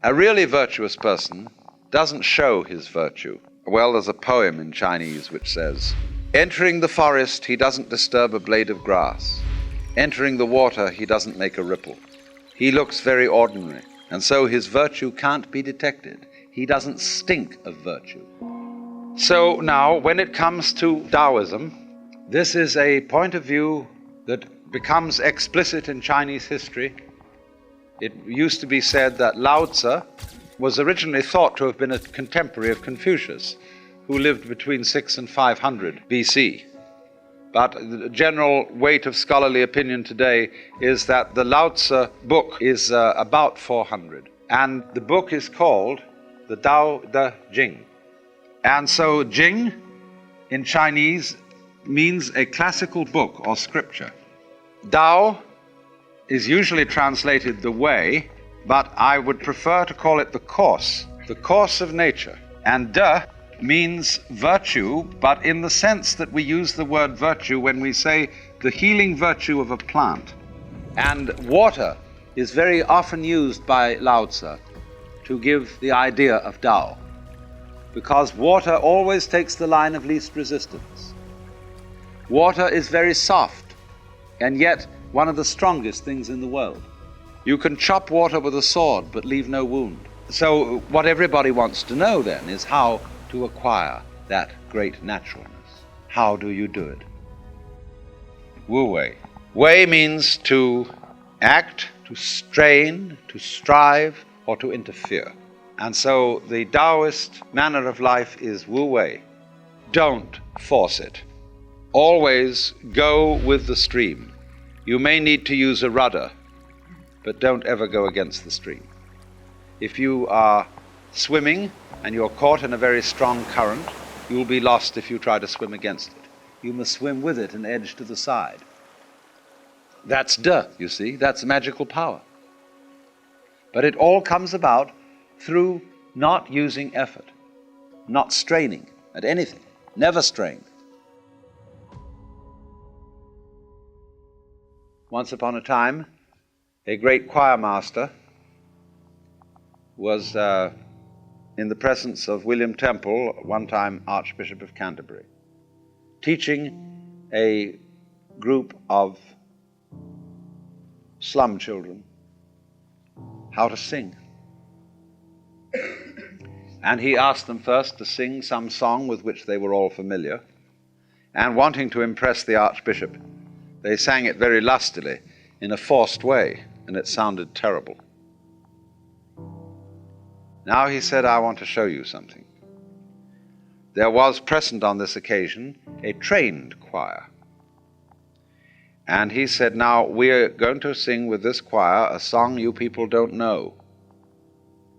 A really virtuous person doesn't show his virtue. Well, there's a poem in Chinese which says, "Entering the forest, he doesn't disturb a blade of grass. Entering the water, he doesn't make a ripple. He looks very ordinary, and so his virtue can't be detected. He doesn't stink of virtue." So now, when it comes to Taoism, this is a point of view that becomes explicit in Chinese history. It used to be said that Lao-tzu was originally thought to have been a contemporary of Confucius, who lived between 600 and 500 BC. But the general weight of scholarly opinion today is that the Lao-tzu book is about 400. And the book is called the Tao De Jing. And so Jing in Chinese means a classical book or scripture. Tao is usually translated the way, but I would prefer to call it the course of nature. And De means virtue, but in the sense that we use the word virtue when we say the healing virtue of a plant. And water is very often used by Lao-tzu to give the idea of Tao, because water always takes the line of least resistance. Water is very soft, and yet one of the strongest things in the world. You can chop water with a sword, but leave no wound. So what everybody wants to know then is how to acquire that great naturalness. How do you do it? Wu Wei. Wei means to act, to strain, to strive, or to interfere. And so the Taoist manner of life is Wu Wei. Don't force it. Always go with the stream. You may need to use a rudder, but don't ever go against the stream. If you are swimming and you're caught in a very strong current, you'll be lost if you try to swim against it. You must swim with it and edge to the side. That's De, you see, that's magical power. But it all comes about through not using effort, not straining at anything, never strain. Once upon a time, a great choir master was in the presence of William Temple, one time Archbishop of Canterbury, teaching a group of slum children how to sing. And he asked them first to sing some song with which they were all familiar, and wanting to impress the Archbishop, they sang it very lustily in a forced way, and it sounded terrible. Now he said, "I want to show you something." There was present on this occasion a trained choir. And he said, "Now we're going to sing with this choir a song you people don't know,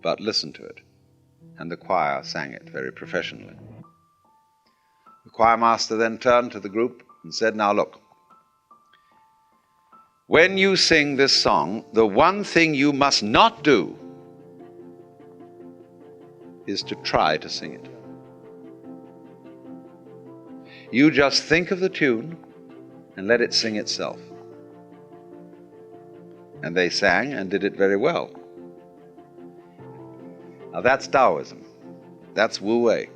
but listen to it." And the choir sang it very professionally. The choir master then turned to the group and said, "Now look, when you sing this song, the one thing you must not do is to try to sing it. You just think of the tune and let it sing itself." And they sang and did it very well. Now that's Taoism. That's Wu Wei.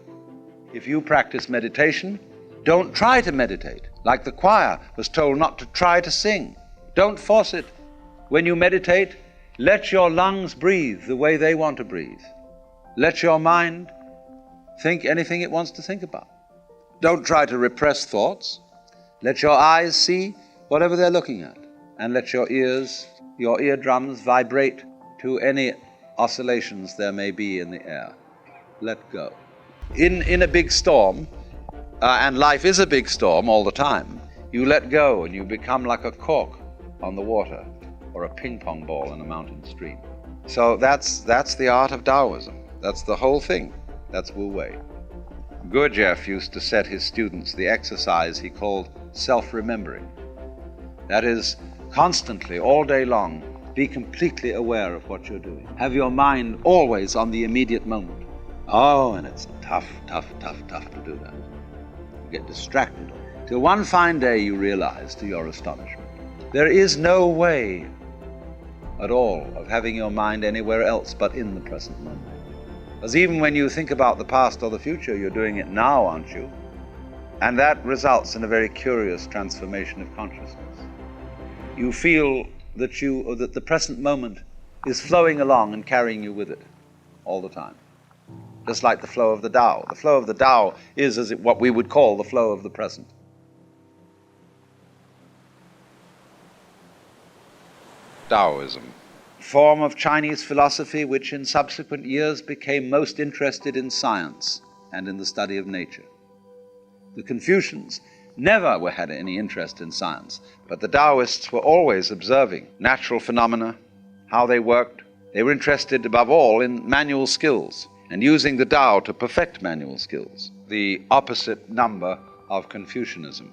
If you practice meditation, don't try to meditate. Like the choir was told not to try to sing. Don't force it. When you meditate, let your lungs breathe the way they want to breathe. Let your mind think anything it wants to think about. Don't try to repress thoughts. Let your eyes see whatever they're looking at, and let your ears, your eardrums vibrate to any oscillations there may be in the air. Let go. In a big storm, and life is a big storm all the time, you let go and you become like a cork on the water or a ping pong ball in a mountain stream. So that's the art of Taoism. That's the whole thing. That's Wu Wei. Gurdjieff used to set his students the exercise he called self-remembering. That is, constantly, all day long, be completely aware of what you're doing. Have your mind always on the immediate moment. Oh, and it's tough to do that. You get distracted. Till one fine day you realize, to your astonishment, there is no way at all of having your mind anywhere else but in the present moment. Because even when you think about the past or the future, you're doing it now, aren't you? And that results in a very curious transformation of consciousness. You feel that the present moment is flowing along and carrying you with it all the time. Just like the flow of the Tao. The flow of the Tao is what we would call the flow of the present. Taoism, form of Chinese philosophy which in subsequent years became most interested in science and in the study of nature. The Confucians never had any interest in science, but the Taoists were always observing natural phenomena, how they worked. They were interested above all in manual skills and using the Tao to perfect manual skills, the opposite number of Confucianism.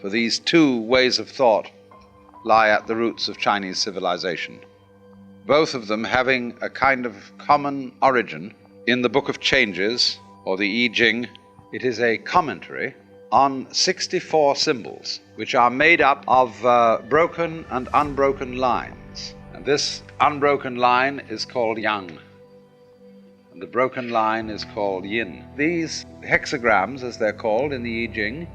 For these two ways of thought lie at the roots of Chinese civilization, both of them having a kind of common origin in the Book of Changes, or the I Ching. It is a commentary on 64 symbols, which are made up of broken and unbroken lines. And this unbroken line is called Yang, and the broken line is called Yin. These hexagrams, as they're called in the I Ching,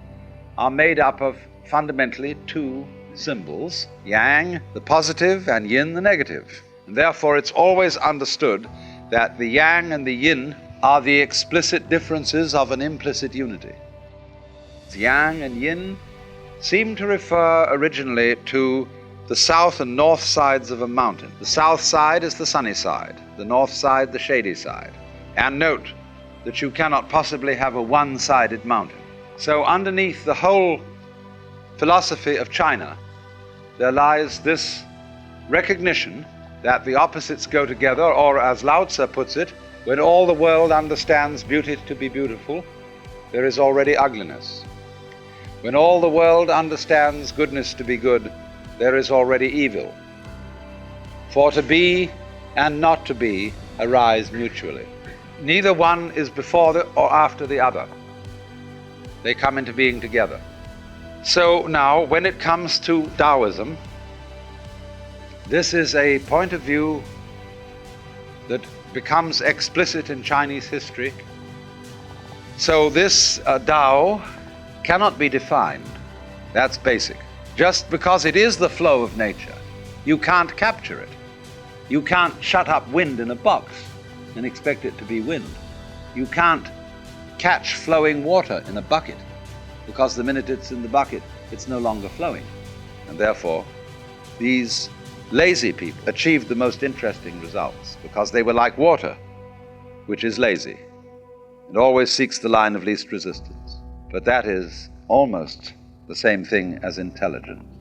are made up of fundamentally two symbols, Yang, the positive, and Yin, the negative. And therefore it's always understood that the Yang and the Yin are the explicit differences of an implicit unity. Yang and Yin seem to refer originally to the south and north sides of a mountain. The south side is the sunny side, the north side the shady side. And note that you cannot possibly have a one-sided mountain. So underneath the whole philosophy of China, there lies this recognition that the opposites go together, or as Lao-tzu puts it, when all the world understands beauty to be beautiful, there is already ugliness. When all the world understands goodness to be good, there is already evil. For to be and not to be arise mutually. Neither one is before or after the other. They come into being together. So now, when it comes to Taoism, this is a point of view that becomes explicit in Chinese history. So this Tao cannot be defined. That's basic. Just because it is the flow of nature, you can't capture it. You can't shut up wind in a box and expect it to be wind. You can't catch flowing water in a bucket, because the minute it's in the bucket, it's no longer flowing. And therefore, these lazy people achieved the most interesting results, because they were like water, which is lazy. It always seeks the line of least resistance. But that is almost the same thing as intelligence.